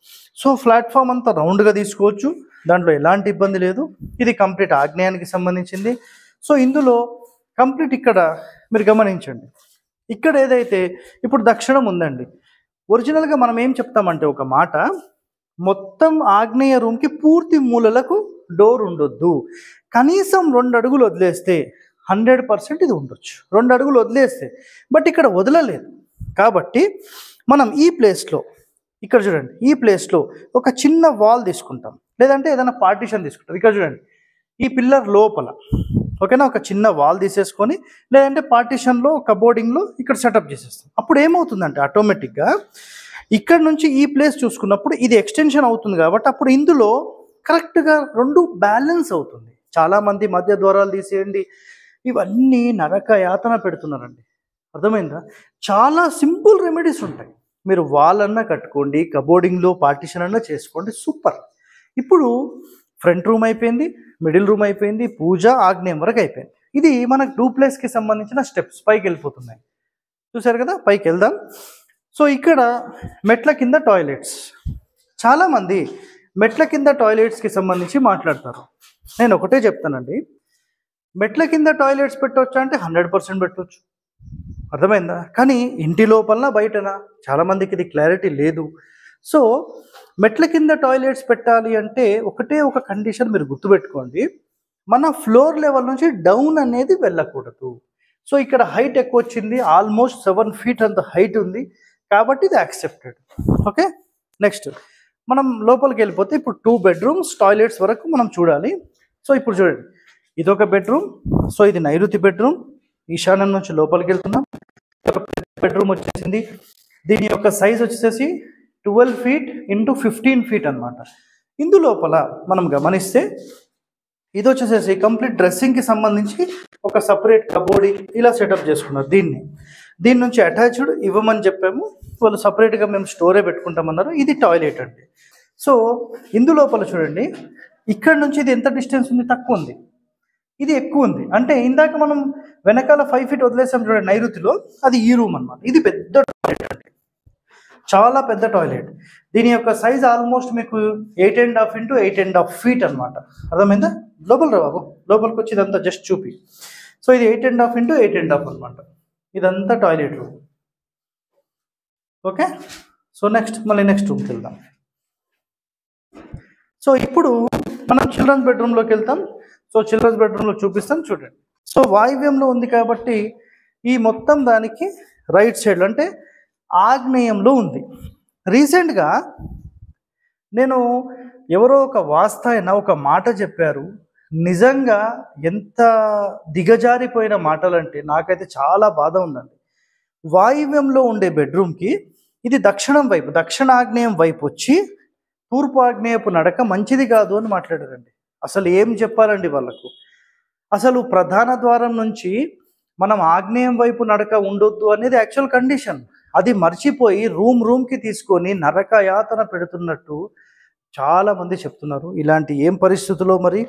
సో ప్లాట్ఫామ్ అంతా రౌండ్గా తీసుకోవచ్చు, దాంట్లో ఎలాంటి ఇబ్బంది లేదు. ఇది కంప్లీట్ ఆగ్నేయానికి సంబంధించింది. సో ఇందులో కంప్లీట్ ఇక్కడ మీరు గమనించండి, ఇక్కడ ఏదైతే ఇప్పుడు దక్షిణం ఉందండి. ఒరిజినల్గా మనం ఏం చెప్తామంటే ఒక మాట, మొత్తం ఆగ్నేయ రూమ్కి పూర్తి మూలలకు డోర్ ఉండొద్దు. కనీసం 2 అడుగులు వదిలేస్తే 100% ఇది ఉండొచ్చు. 2 అడుగులు వదిలేస్తే, బట్ ఇక్కడ వదలలేదు కాబట్టి మనం ఈ ప్లేస్లో ఇక్కడ చూడండి, ఈ ప్లేస్లో ఒక చిన్న వాల్ తీసుకుంటాం, లేదంటే ఏదైనా పార్టీషన్ తీసుకుంటాం. ఇక్కడ చూడండి, ఈ పిల్లర్ లోపల ఓకేనా ఒక చిన్న వాల్ తీసేసుకొని లేదంటే పార్టీషన్లో కబోర్డింగ్లో ఇక్కడ సెటప్ చేసేస్తాం. అప్పుడు ఏమవుతుందంటే ఆటోమేటిక్గా ఇక్కడ నుంచి ఈ ప్లేస్ చూసుకున్నప్పుడు ఇది ఎక్స్టెన్షన్ అవుతుంది కాబట్టి అప్పుడు ఇందులో కరెక్ట్గా 2 బ్యాలెన్స్ అవుతుంది. చాలామంది మధ్య ద్వారాలు తీసేయండి, ఇవన్నీ నరక యాతన పెడుతున్నారండి. అర్థమైందా? చాలా సింపుల్ రెమెడీస్ ఉంటాయి. మీరు వాల్ అన్నా కట్టుకోండి, కబోర్డింగ్లో పార్టీషన్ అన్నా చేసుకోండి, సూపర్. ఇప్పుడు ఫ్రంట్ రూమ్ అయిపోయింది, మిడిల్ రూమ్ అయిపోయింది, పూజ ఆగ్నేయం వరకు అయిపోయింది. ఇది మనకు డూప్లెక్స్కి సంబంధించిన స్టెప్స్ పైకి వెళ్ళిపోతున్నాయి. చూసారు కదా, పైకి వెళ్దాం. సో ఇక్కడ మెట్ల కింద టాయిలెట్స్. చాలామంది మెట్ల కింద టాయిలెట్స్కి సంబంధించి మాట్లాడతారు. నేను ఒకటే చెప్తానండి, మెట్ల కింద టాయిలెట్స్ పెట్టవచ్చా అంటే 100% పెట్టవచ్చు. అర్థమైందా? కానీ ఇంటి లోపలన బయటనా చాలామందికి ఇది క్లారిటీ లేదు. సో మెట్ల కింద టాయిలెట్స్ పెట్టాలి అంటే ఒకటే ఒక కండిషన్ మీరు గుర్తుపెట్టుకోండి, మన ఫ్లోర్ లెవెల్ నుంచి డౌన్ అనేది వెళ్ళకూడదు. సో ఇక్కడ హైట్ ఎక్కువ వచ్చింది, ఆల్మోస్ట్ 7 feet అంత హైట్ ఉంది కాబట్టి ఇది యాక్సెప్టెడ్. ఓకే, నెక్స్ట్ మనం లోపలికి వెళ్ళిపోతే ఇప్పుడు 2 bedrooms టాయిలెట్స్ వరకు మనం చూడాలి. సో ఇప్పుడు చూడండి, ఇదొక బెడ్రూమ్. సో ఇది నైరుతి బెడ్రూమ్, ఈశాన్యం నుంచి లోపలికి వెళ్తున్నాం. బెడ్రూమ్ వచ్చేసింది. దీని యొక్క సైజ్ వచ్చేసి 12 feet into 15 feet అనమాట. ఇందులోపల మనం గమనిస్తే ఇది వచ్చేసేసి కంప్లీట్ డ్రెస్సింగ్కి సంబంధించి ఒక సపరేట్ కబోర్డింగ్ ఇలా సెటప్ చేసుకున్నారు. దీని నుంచి అటాచ్డ్ ఇవ్వమని చెప్పాము, వాళ్ళు సపరేట్గా మేము స్టోరే పెట్టుకుంటామన్నారు. ఇది టాయిలెట్ అండి. సో ఇందులోపల చూడండి, ఇక్కడ నుంచి ఇది ఎంత డిస్టెన్స్ ఉంది? తక్కువ ఉంది, ఇది ఎక్కువ ఉంది. అంటే ఇందాక మనం వెనకాల 5 feet వదిలేసాం చూడండి నైరుతిలో, అది ఈ రూమ్ అనమాట. ఇది పెద్ద టాయిలెట్ అండి, చాలా పెద్ద టాయిలెట్. దీని యొక్క సైజ్ ఆల్మోస్ట్ మీకు 8.5 into 8.5 feet అనమాట. అర్థమైందా? లోపల రా బాబు, లోపలికి వచ్చి ఇదంతా జస్ట్ చూపి. సో ఇది 8.5 into 8.5 అనమాట. ఇదంతా టాయిలెట్ రూమ్. ఓకే, సో మళ్ళీ నెక్స్ట్ రూమ్కి వెళ్దాం. సో ఇప్పుడు మనం చిల్డ్రన్స్ బెడ్రూమ్లోకి వెళ్తాం. సో చిల్డ్రన్స్ బెడ్రూమ్లో చూపిస్తాం చూడండి. సో వాయువ్యంలో ఉంది కాబట్టి ఈ మొత్తం దానికి రైట్ సైడ్ అంటే ఆగ్నేయంలో ఉంది. రీసెంట్గా నేను ఎవరో ఒక వాస్తాయన ఒక మాట చెప్పారు, నిజంగా ఎంత దిగజారిపోయిన మాటలు అంటే నాకైతే చాలా బాధ ఉందండి. వాయువ్యంలో ఉండే బెడ్రూమ్కి ఇది దక్షిణం వైపు, దక్షిణాగ్నేయం వైపు వచ్చి తూర్పు ఆగ్నేయపు నడక మంచిది కాదు అని మాట్లాడారండి. అసలు ఏం చెప్పాలండి వాళ్ళకు? అసలు ప్రధాన ద్వారం నుంచి మనం ఆగ్నేయం వైపు నడక ఉండొద్దు అనేది యాక్చువల్ కండిషన్. అది మర్చిపోయి రూమ్కి తీసుకొని నరక యాతన పెడుతున్నట్టు చాలా మంది చెప్తున్నారు. ఇలాంటి ఏం పరిస్థితుల్లో మరి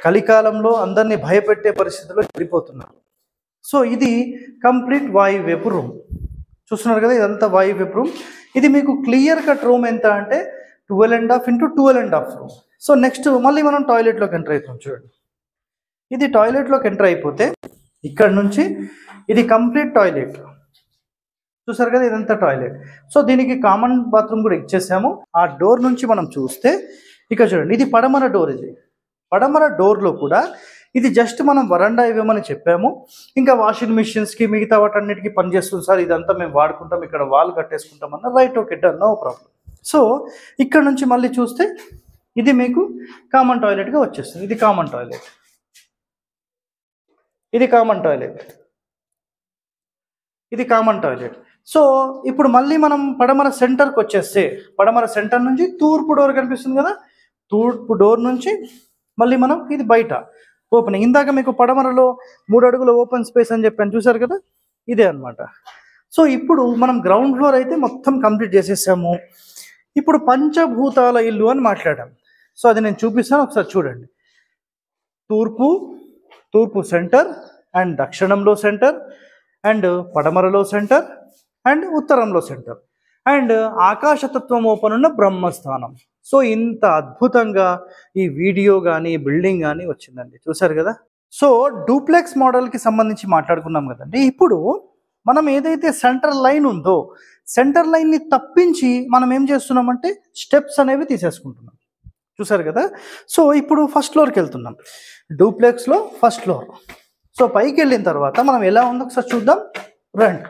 కలికాలంలో అందరినీ భయపెట్టే పరిస్థితిలో వెళ్ళిపోతున్నారు. సో ఇది కంప్లీట్ వాయువ్యపు రూమ్ చూస్తున్నారు కదా, ఇదంతా వాయువ్యపు రూమ్. ఇది మీకు క్లియర్ కట్ రూమ్ ఎంత అంటే 12.5 into 12.5 రూమ్. సో నెక్స్ట్ మళ్ళీ మనం టాయిలెట్లోకి ఎంటర్ అవుతాం చూడండి. ఇది టాయిలెట్లోకి ఎంటర్ అయిపోతే ఇక్కడ నుంచి ఇది కంప్లీట్ టాయిలెట్ చూసారు కదా, ఇదంతా టాయిలెట్. సో దీనికి కామన్ బాత్రూమ్ కూడా ఇచ్చేసాము. ఆ డోర్ నుంచి మనం చూస్తే ఇక్కడ చూడండి, ఇది పడమర డోర్. ఇది పడమర డోర్లో కూడా ఇది జస్ట్ మనం వరండా ఇవ్వమని చెప్పాము. ఇంకా వాషింగ్ మిషన్స్కి మిగతా వాటన్నిటికీ పనిచేస్తుంది సార్, ఇదంతా మేము వాడుకుంటాం, ఇక్కడ వాల్ కట్టేసుకుంటాం అన్న. Right, okay, done, no problem. So ఇక్కడ నుంచి మళ్ళీ చూస్తే ఇది మీకు కామన్ టాయిలెట్గా వచ్చేస్తుంది. ఇది కామన్ టాయిలెట్, ఇది కామన్ టాయిలెట్, ఇది కామన్ టాయిలెట్. సో ఇప్పుడు మళ్ళీ మనం పడమర సెంటర్కి వచ్చేస్తే, పడమర సెంటర్ నుంచి తూర్పు డోర్ కనిపిస్తుంది కదా, తూర్పు డోర్ నుంచి మళ్ళీ మనం ఇది బయట ఓపెనింగ్. ఇందాక మీకు పడమరలో 3 అడుగుల ఓపెన్ స్పేస్ అని చెప్పాను చూసారు కదా, ఇదే అనమాట. సో ఇప్పుడు మనం గ్రౌండ్ ఫ్లోర్ అయితే మొత్తం కంప్లీట్ చేసేసాము. ఇప్పుడు పంచభూతాల ఇల్లు అని మాట్లాడాం. సో అది నేను చూపిస్తాను, ఒకసారి చూడండి. తూర్పు సెంటర్, అండ్ దక్షిణంలో సెంటర్, అండ్ పడమరలో సెంటర్, అండ్ ఉత్తరంలో సెంటర్, అండ్ ఆకాశతత్వం ఓపెన్ ఉన్న బ్రహ్మస్థానం. సో ఇంత అద్భుతంగా ఈ వీడియో కానీ బిల్డింగ్ కానీ వచ్చిందండి, చూసారు కదా. సో డూప్లెక్స్ మోడల్కి సంబంధించి మాట్లాడుకున్నాం కదండి. ఇప్పుడు మనం ఏదైతే సెంటర్ లైన్ ఉందో, సెంటర్ లైన్ని తప్పించి మనం ఏం చేస్తున్నామంటే స్టెప్స్ అనేవి తీసేసుకుంటున్నాం, చూసారు కదా. సో ఇప్పుడు ఫస్ట్ ఫ్లోర్కి వెళ్తున్నాం, డూప్లెక్స్లో ఫస్ట్ ఫ్లోర్. సో పైకి వెళ్ళిన తర్వాత మనం ఎలా ఉందో ఒకసారి చూద్దాం రండి.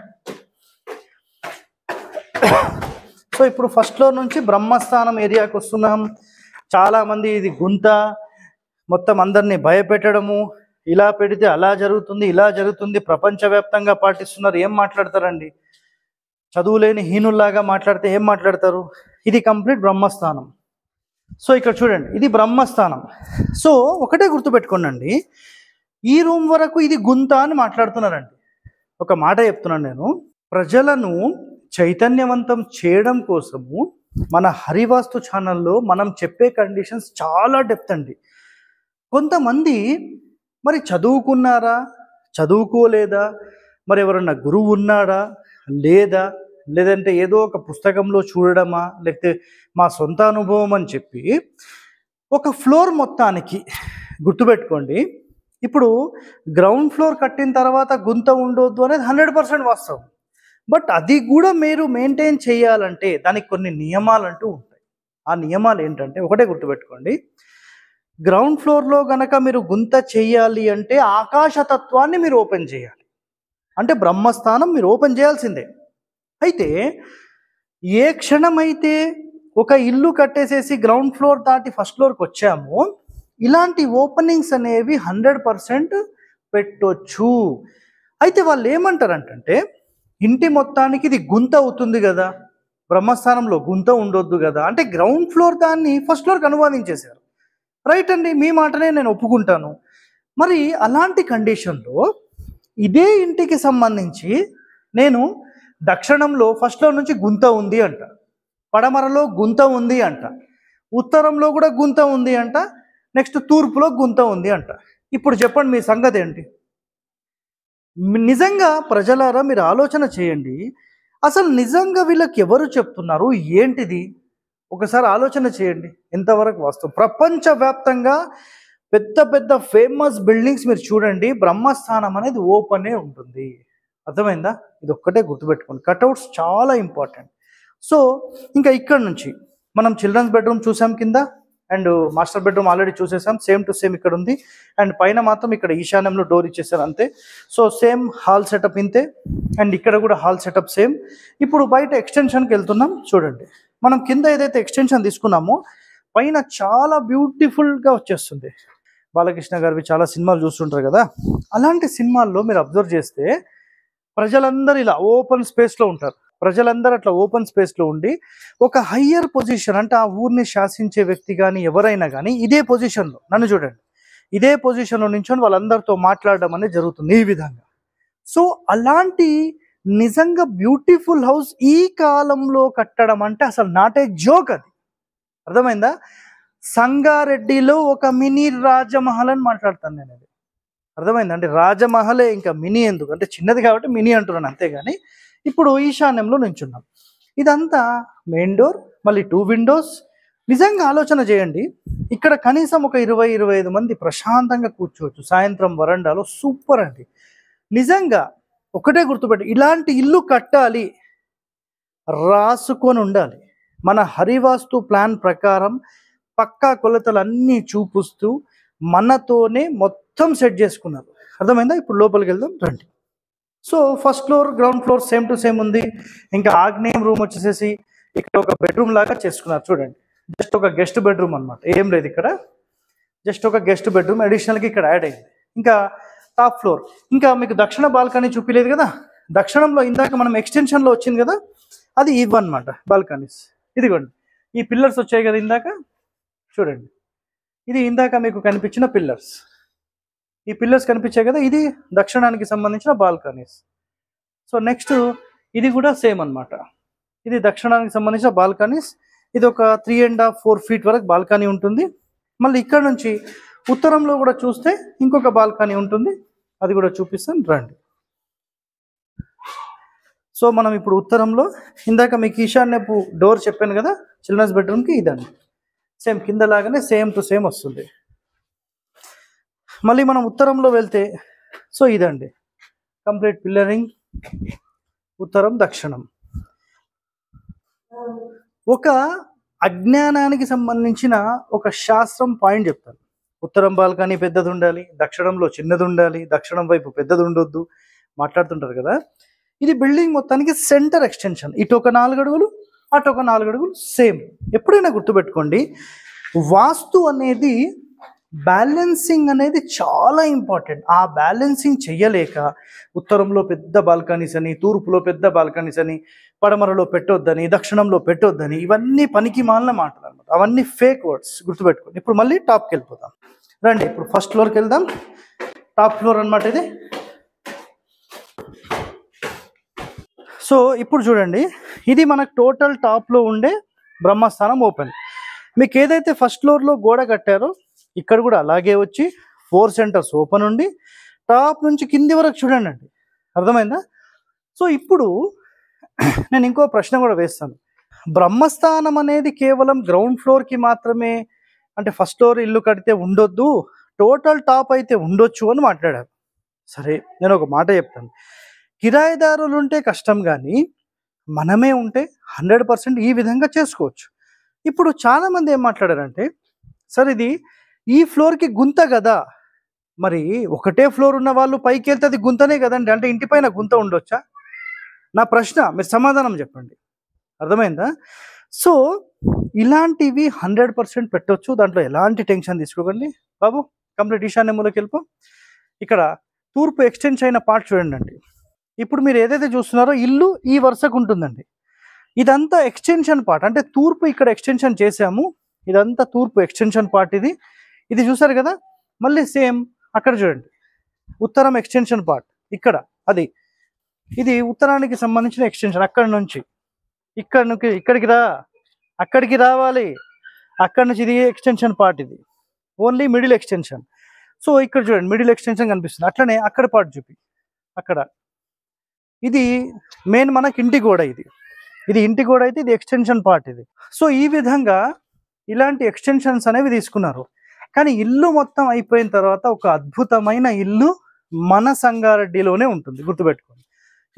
సో ఇప్పుడు ఫస్ట్ ఫ్లోర్ నుంచి బ్రహ్మస్థానం ఏరియాకి వస్తున్నాం. చాలామంది ఇది గుంత, మొత్తం అందరినీ భయపెట్టడము, ఇలా పెడితే అలా జరుగుతుంది, ఇలా జరుగుతుంది, ప్రపంచవ్యాప్తంగా పాటిస్తున్నారు. ఏం మాట్లాడతారండి? చదువులేని హీనుల్లాగా మాట్లాడితే ఏం మాట్లాడతారు? ఇది కంప్లీట్ బ్రహ్మస్థానం. సో ఇక్కడ చూడండి, ఇది బ్రహ్మస్థానం. సో ఒకటే గుర్తుపెట్టుకోండి, ఈ రూమ్ వరకు ఇది గుంత అని మాట్లాడుతున్నారండి. ఒక మాట చెప్తున్నాను నేను, ప్రజలను చైతన్యవంతం చేయడం కోసము మన హరివాస్తు ఛానల్లో మనం చెప్పే కండిషన్స్ చాలా డెప్త్ అండి. కొంతమంది మరి చదువుకున్నారా, చదువుకోలేదా, మరి ఎవరన్నా గురువు ఉన్నాడా లేదా, లేదంటే ఏదో ఒక పుస్తకంలో చూడడమా, లేకపోతే మా సొంత అనుభవం అని చెప్పి ఒక ఫ్లోర్ మొత్తానికి గుర్తుపెట్టుకోండి. ఇప్పుడు గ్రౌండ్ ఫ్లోర్ కట్టిన తర్వాత గుంత ఉండొద్దు అనేది 100% వాస్తవం. బట్ అది కూడా మీరు మెయింటైన్ చేయాలంటే దానికి కొన్ని నియమాలు అంటూ ఉంటాయి. ఆ నియమాలు ఏంటంటే, ఒకటే గుర్తుపెట్టుకోండి, గ్రౌండ్ ఫ్లోర్లో గనక మీరు గుంత చేయాలి అంటే ఆకాశతత్వాన్ని మీరు ఓపెన్ చేయాలి. అంటే బ్రహ్మస్థానం మీరు ఓపెన్ చేయాల్సిందే. అయితే ఏ క్షణమైతే ఒక ఇల్లు కట్టేసేసి గ్రౌండ్ ఫ్లోర్ దాటి ఫస్ట్ ఫ్లోర్కి వచ్చామో, ఇలాంటి ఓపెనింగ్స్ అనేవి 100% పెట్టొచ్చు. అయితే వాళ్ళు ఏమంటారంటే, ఇంటి మొత్తానికి ఇది గుంత అవుతుంది కదా, బ్రహ్మస్థానంలో గుంత ఉండొద్దు కదా అంటే గ్రౌండ్ ఫ్లోర్ దాన్ని ఫస్ట్ ఫ్లోర్కి అనువాదించేశారు. రైట్ అండి, మీ మాటనే నేను ఒప్పుకుంటాను. మరి అలాంటి కండిషన్లో ఇదే ఇంటికి సంబంధించి నేను దక్షిణంలో ఫస్ట్ ఫ్లోర్ నుంచి గుంత ఉంది అంట, పడమరలో గుంత ఉంది అంట, ఉత్తరంలో కూడా గుంత ఉంది అంట, నెక్స్ట్ తూర్పులో గుంత ఉంది అంట. ఇప్పుడు చెప్పండి మీ సంగతి ఏంటి? నిజంగా ప్రజలారా మీరు ఆలోచన చేయండి. అసలు నిజంగా వీళ్ళకి ఎవరు చెప్తున్నారు, ఏంటిది? ఒకసారి ఆలోచన చేయండి ఎంతవరకు వాస్తవం. ప్రపంచవ్యాప్తంగా పెద్ద పెద్ద ఫేమస్ బిల్డింగ్స్ మీరు చూడండి, బ్రహ్మస్థానం అనేది ఓపెనే ఉంటుంది. అర్థమైందా? ఇది ఒక్కటే గుర్తుపెట్టుకోండి. కట్అవుట్స్ చాలా ఇంపార్టెంట్. సో ఇంకా ఇక్కడ నుంచి మనం చిల్డ్రన్స్ బెడ్రూమ్ చూసాం కింద, అండ్ మాస్టర్ బెడ్రూమ్ ఆల్రెడీ చూసేసాం. సేమ్ టు సేమ్ ఇక్కడ ఉంది. అండ్ పైన మాత్రం ఇక్కడ ఈశాన్యంలో డోర్ ఇచ్చేసారు అంతే. సో సేమ్ హాల్ సెటప్ ఇంతే. అండ్ ఇక్కడ కూడా హాల్ సెటప్ సేమ్. ఇప్పుడు బయట ఎక్స్టెన్షన్కి వెళ్తున్నాం. చూడండి, మనం కింద ఏదైతే ఎక్స్టెన్షన్ తీసుకున్నామో పైన చాలా బ్యూటిఫుల్గా వచ్చేస్తుంది. బాలకృష్ణ గారివి చాలా సినిమాలు చూస్తుంటారు కదా, అలాంటి సినిమాల్లో మీరు అబ్జర్వ్ చేస్తే ప్రజలందరూ ఇలా ఓపెన్ స్పేస్లో ఉంటారు. ప్రజలందరూ అట్లా ఓపెన్ స్పేస్లో ఉండి ఒక హయ్యర్ పొజిషన్, అంటే ఆ ఊరిని శాసించే వ్యక్తి కానీ ఎవరైనా కానీ ఇదే పొజిషన్లో, నన్ను చూడండి, ఇదే పొజిషన్లో నించొని వాళ్ళందరితో మాట్లాడడం అనేది జరుగుతుంది ఈ విధంగా. సో అలాంటి నిజంగా బ్యూటిఫుల్ హౌస్ ఈ కాలంలో కట్టడం అంటే అసలు నాట్ ఏ జోక్. అది అర్థమైందా? సంగారెడ్డిలో ఒక మినీ రాజమహల్ అని మాట్లాడతాను నేను. అది అర్థమైందా? అంటే రాజమహలే, ఇంకా మినీ ఎందుకు అంటే చిన్నది కాబట్టి మినీ అంటున్నాను అంతేగాని. ఇప్పుడు ఈశాన్యంలో నించున్నాం. ఇదంతా మెయిన్ డోర్, మళ్ళీ 2 విండోస్. నిజంగా ఆలోచన చేయండి, ఇక్కడ కనీసం ఒక 20-25 మంది ప్రశాంతంగా కూర్చోవచ్చు సాయంత్రం వరండాలో. సూపర్ అండి. నిజంగా ఒకటే గుర్తుపెట్టి, ఇలాంటి ఇల్లు కట్టాలి, రాసుకొని ఉండాలి. మన హరివాస్తు ప్లాన్ ప్రకారం పక్కా కొలతలు అన్నీ చూపిస్తూ మనతోనే మొత్తం సెట్ చేసుకున్నారు. అర్థమైందా? ఇప్పుడు లోపలికి వెళ్దాం రండి. So first floor, ground floor same to same ఉంది. ఇంకా ఆగ్నేయం రూమ్ వచ్చేసేసి ఇక్కడ ఒక బెడ్రూమ్ లాగా చేసుకున్నారు. చూడండి, జస్ట్ ఒక గెస్ట్ బెడ్రూమ్ అనమాట, ఏం లేదు ఇక్కడ, జస్ట్ ఒక గెస్ట్ బెడ్రూమ్ అడిషనల్గా ఇక్కడ యాడ్ అయింది. ఇంకా టాప్ ఫ్లోర్, ఇంకా మీకు దక్షిణ బాల్కనీ చూపించలేదు కదా, దక్షిణంలో ఇందాక మనం ఎక్స్టెన్షన్లో వచ్చింది కదా, అది ఇవన్నమాట బాల్కనీస్. ఇదిగోండి, ఈ పిల్లర్స్ వచ్చాయి కదా ఇందాక, చూడండి, ఇది ఇందాక మీకు కనిపించిన పిల్లర్స్. ఈ పిల్లర్స్ కనిపించాయి కదా, ఇది దక్షిణానికి సంబంధించిన బాల్కనీస్. సో నెక్స్ట్ ఇది కూడా సేమ్ అన్నమాట, ఇది దక్షిణానికి సంబంధించిన బాల్కనీస్. ఇది ఒక 3.5-4 ఫీట్ వరకు బాల్కనీ ఉంటుంది. మళ్ళీ ఇక్కడ నుంచి ఉత్తరంలో కూడా చూస్తే ఇంకొక బాల్కనీ ఉంటుంది, అది కూడా చూపిస్తాను రండి. సో మనం ఇప్పుడు ఉత్తరంలో, ఇందాక మీకు ఈశాన్యపు డోర్ చెప్పాను కదా చిల్డ్రన్స్ బెడ్రూమ్కి, ఇదండి సేమ్ కింద లాగానే సేమ్ టు సేమ్ వస్తుంది. మళ్ళీ మనం ఉత్తరంలో వెళ్తే సో ఇదండి కంప్లీట్ పిల్లరింగ్, ఉత్తరం దక్షిణం. ఒక అజ్ఞానానికి సంబంధించిన ఒక శాస్త్రం పాయింట్ చెప్తాను. ఉత్తరం బాల్కనీ పెద్దది ఉండాలి, దక్షిణంలో చిన్నది ఉండాలి, దక్షిణం వైపు పెద్దది ఉండొద్దు మాట్లాడుతుంటారు కదా. ఇది బిల్డింగ్ మొత్తానికి సెంటర్ ఎక్స్టెన్షన్. ఇటు ఒక 4 అడుగులు, అటు ఒక 4 అడుగులు సేమ్. ఎప్పుడైనా గుర్తుపెట్టుకోండి, వాస్తు అనేది బ్యాలెన్సింగ్ అనేది చాలా ఇంపార్టెంట్. ఆ బ్యాలెన్సింగ్ చెయ్యలేక ఉత్తరంలో పెద్ద బాల్కనీస్ అని, తూర్పులో పెద్ద బాల్కనీస్ అని, పడమరలో పెట్టొద్దని, దక్షిణంలో పెట్టొద్దని, ఇవన్నీ పనికి మాలిన మాటలు అనమాట. అవన్నీ ఫేక్ వర్డ్స్, గుర్తుపెట్టుకోండి. ఇప్పుడు మళ్ళీ టాప్కి వెళ్ళిపోతాం రండి. ఇప్పుడు ఫస్ట్ ఫ్లోర్కి వెళ్దాం. టాప్ ఫ్లోర్ అనమాట ఇది. సో ఇప్పుడు చూడండి, ఇది మనకు టోటల్ టాప్లో ఉండే బ్రహ్మస్థానం ఓపెన్. మీకు ఏదైతే ఫస్ట్ ఫ్లోర్లో గోడ కట్టారో ఇక్కడ కూడా అలాగే వచ్చి 4 సెంటర్స్ ఓపెన్ ఉండి టాప్ నుంచి కింది వరకు చూడండి అండి. అర్థమైందా? సో ఇప్పుడు నేను ఇంకో ప్రశ్న కూడా వేస్తాను. బ్రహ్మస్థానం అనేది కేవలం గ్రౌండ్ ఫ్లోర్కి మాత్రమే, అంటే ఫస్ట్ ఫ్లోర్ ఇల్లు కడితే ఉండొద్దు, టోటల్ టాప్ అయితే ఉండొచ్చు అని మాట్లాడారు. సరే, నేను ఒక మాట చెప్తాను. కిరాయిదారులు ఉంటే కష్టం, కానీ మనమే ఉంటే 100% ఈ విధంగా చేసుకోవచ్చు. ఇప్పుడు చాలామంది ఏం మాట్లాడారంటే, సార్ ఇది ఈ ఫ్లోర్కి గుంత కదా, మరి ఒకటే ఫ్లోర్ ఉన్న వాళ్ళు పైకి వెళ్తే అది గుంతనే కదండి, అంటే ఇంటిపైన గుంత ఉండొచ్చా? నా ప్రశ్న, మీరు సమాధానం చెప్పండి. అర్థమైందా? సో ఇలాంటివి 100% పెట్టవచ్చు, దాంట్లో ఎలాంటి టెన్షన్ తీసుకోకండి. బాబు కంప్లీట్ ఈశాన్య మూలకి వెళ్ళిపో. ఇక్కడ తూర్పు ఎక్స్టెన్స్ అయిన పార్ట్ చూడండి అండి. ఇప్పుడు మీరు ఏదైతే చూస్తున్నారో ఇల్లు ఈ వరుసకు ఉంటుందండి. ఇదంతా ఎక్స్టెన్షన్ పార్ట్, అంటే తూర్పు ఇక్కడ ఎక్స్టెన్షన్ చేసాము, ఇదంతా తూర్పు ఎక్స్టెన్షన్ పార్ట్. ఇది చూసారు కదా. మళ్ళీ సేమ్ అక్కడ చూడండి, ఉత్తరం ఎక్స్టెన్షన్ పార్ట్ ఇక్కడ, అది ఇది ఉత్తరానికి సంబంధించిన ఎక్స్టెన్షన్. అక్కడ నుంచి ఇక్కడికి రా, అక్కడికి రావాలి, అక్కడ నుంచి ఇది ఎక్స్టెన్షన్ పార్ట్, ఇది ఓన్లీ మిడిల్ ఎక్స్టెన్షన్. సో ఇక్కడ చూడండి మిడిల్ ఎక్స్టెన్షన్ కనిపిస్తుంది. అట్లనే అక్కడ పార్ట్ చూపి, అక్కడ ఇది మెయిన్ మనకి ఇంటి గోడ, ఇది ఇంటి గోడ అయితే ఇది ఎక్స్టెన్షన్ పార్ట్ ఇది. సో ఈ విధంగా ఇలాంటి ఎక్స్టెన్షన్స్ అనేవి తీసుకున్నారు. కానీ ఇల్లు మొత్తం అయిపోయిన తర్వాత ఒక అద్భుతమైన ఇల్లు మన సంగారెడ్డిలోనే ఉంటుంది, గుర్తుపెట్టుకోండి.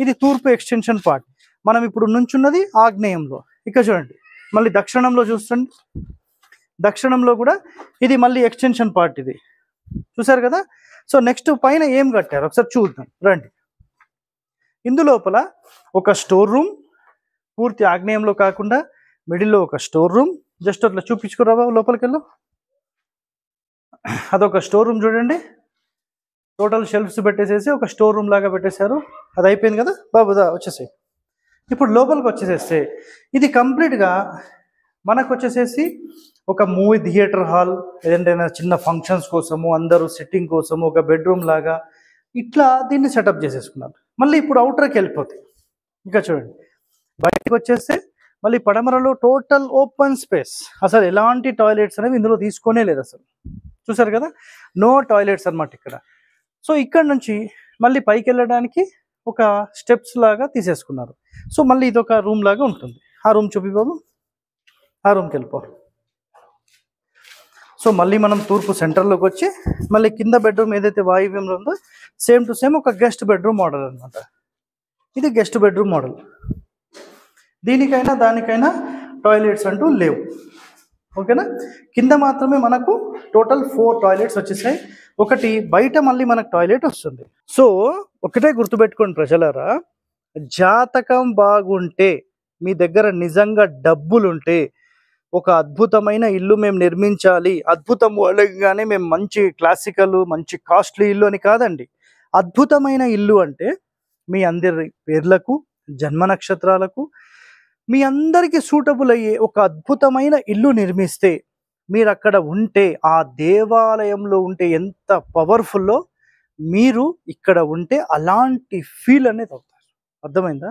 ఇది తూర్పు ఎక్స్టెన్షన్ పార్ట్. మనం ఇప్పుడు నుంచున్నది ఆగ్నేయంలో. ఇక్కడ చూడండి మళ్ళీ దక్షిణంలో చూస్తుంది, దక్షిణంలో కూడా ఇది మళ్ళీ ఎక్స్టెన్షన్ పార్ట్ ఇది, చూసారు కదా. సో నెక్స్ట్ పైన ఏం కట్టారు ఒకసారి చూద్దాం రండి. ఇందులోపల ఒక స్టోర్ రూమ్, పూర్తి ఆగ్నేయంలో కాకుండా మిడిల్లో ఒక స్టోర్ రూమ్. జస్ట్ అట్లా చూపించుకురావా లోపలికి వెళ్ళు. అదొక స్టోర్ రూమ్ చూడండి, టోటల్ షెల్ఫ్స్ పెట్టేసేసి ఒక స్టోర్ రూమ్ లాగా పెట్టేశారు. అది అయిపోయింది కదా బాబు, వచ్చేసాయి. ఇప్పుడు లోపలికి వచ్చేసేస్తే ఇది కంప్లీట్గా మనకు వచ్చేసేసి ఒక మూవీ థియేటర్ హాల్, ఏదంటే చిన్న ఫంక్షన్స్ కోసము, అందరూ సిట్టింగ్ కోసము, ఒక బెడ్రూమ్ లాగా ఇట్లా దీన్ని సెటప్ చేసేసుకున్నారు. మళ్ళీ ఇప్పుడు అవుటర్కి వెళ్ళిపోతాయి. ఇంకా చూడండి బయటకు వచ్చేస్తే మళ్ళీ పడమరలో టోటల్ ఓపెన్ స్పేస్, అసలు ఎలాంటి టాయిలెట్స్ అనేవి ఇందులో తీసుకోనే లేదు అసలు, చూసారు కదా, నో టాయిలెట్స్ అన్నమాట ఇక్కడ. సో ఇక్కడ నుంచి మళ్ళీ పైకి వెళ్ళడానికి ఒక స్టెప్స్ లాగా తీసేసుకున్నారు. సో మళ్ళీ ఇది ఒక రూమ్ లాగా ఉంటుంది. ఆ రూమ్ చూపి బాబు, ఆ రూమ్కి వెళ్ళిపో. సో మళ్ళీ మనం తూర్పు సెంటర్లోకి వచ్చి మళ్ళీ కింద బెడ్రూమ్ ఏదైతే వాయువ్యంలో ఉందో సేమ్ టు సేమ్ ఒక గెస్ట్ బెడ్రూమ్ మోడల్ అనమాట. ఇది గెస్ట్ బెడ్రూమ్ మోడల్. దీనికైనా దానికైనా టాయిలెట్స్ అంటూ లేవు, ఓకేనా. కింద మాత్రమే మనకు టోటల్ 4 టాయిలెట్స్ వచ్చేసాయి. ఒకటి బయట మళ్ళీ మనకు టాయిలెట్ వస్తుంది. సో ఒకటే గుర్తుపెట్టుకోండి ప్రజలారా, జాతకం బాగుంటే, మీ దగ్గర నిజంగా డబ్బులుంటే ఒక అద్భుతమైన ఇల్లు మేము నిర్మించాలి, అద్భుతం అనగానే మేము మంచి క్లాసికల్ మంచి కాస్ట్లీ ఇల్లు అని కాదండి. అద్భుతమైన ఇల్లు అంటే మీ అందరి పేర్లకు, జన్మ నక్షత్రాలకు, మీ అందరికీ సూటబుల్ అయ్యే ఒక అద్భుతమైన ఇల్లు నిర్మిస్తే, మీరు అక్కడ ఉంటే, ఆ దేవాలయంలో ఉంటే ఎంత పవర్ఫుల్లో, మీరు ఇక్కడ ఉంటే అలాంటి ఫీల్ అనేది అవుతారు. అర్థమైందా?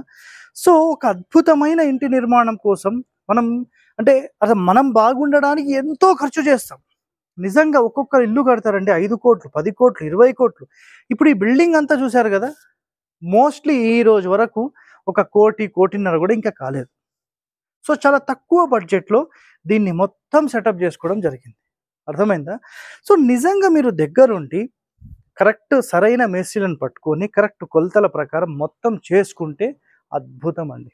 సో ఒక అద్భుతమైన ఇంటి నిర్మాణం కోసం మనం అంటే అసలు మనం బాగుండడానికి ఎంతో ఖర్చు చేస్తాం. నిజంగా ఒక్కొక్కరు ఇల్లు కడతారండి 5 కోట్లు, 10 కోట్లు, 20 కోట్లు. ఇప్పుడు ఈ బిల్డింగ్ అంతా చూశారు కదా, మోస్ట్లీ ఈ రోజు వరకు 1 కోటి, 1.5 కోటి కూడా ఇంకా కాలేదు. సో చాలా తక్కువ బడ్జెట్లో దీన్ని మొత్తం సెటప్ చేసుకోవడం జరిగింది. అర్థమైందా? సో నిజంగా మీరు దగ్గరుండి కరెక్ట్ సరైన మేస్త్రీలను పట్టుకొని కరెక్ట్ కొలతల ప్రకారం మొత్తం చేసుకుంటే అద్భుతం అండి.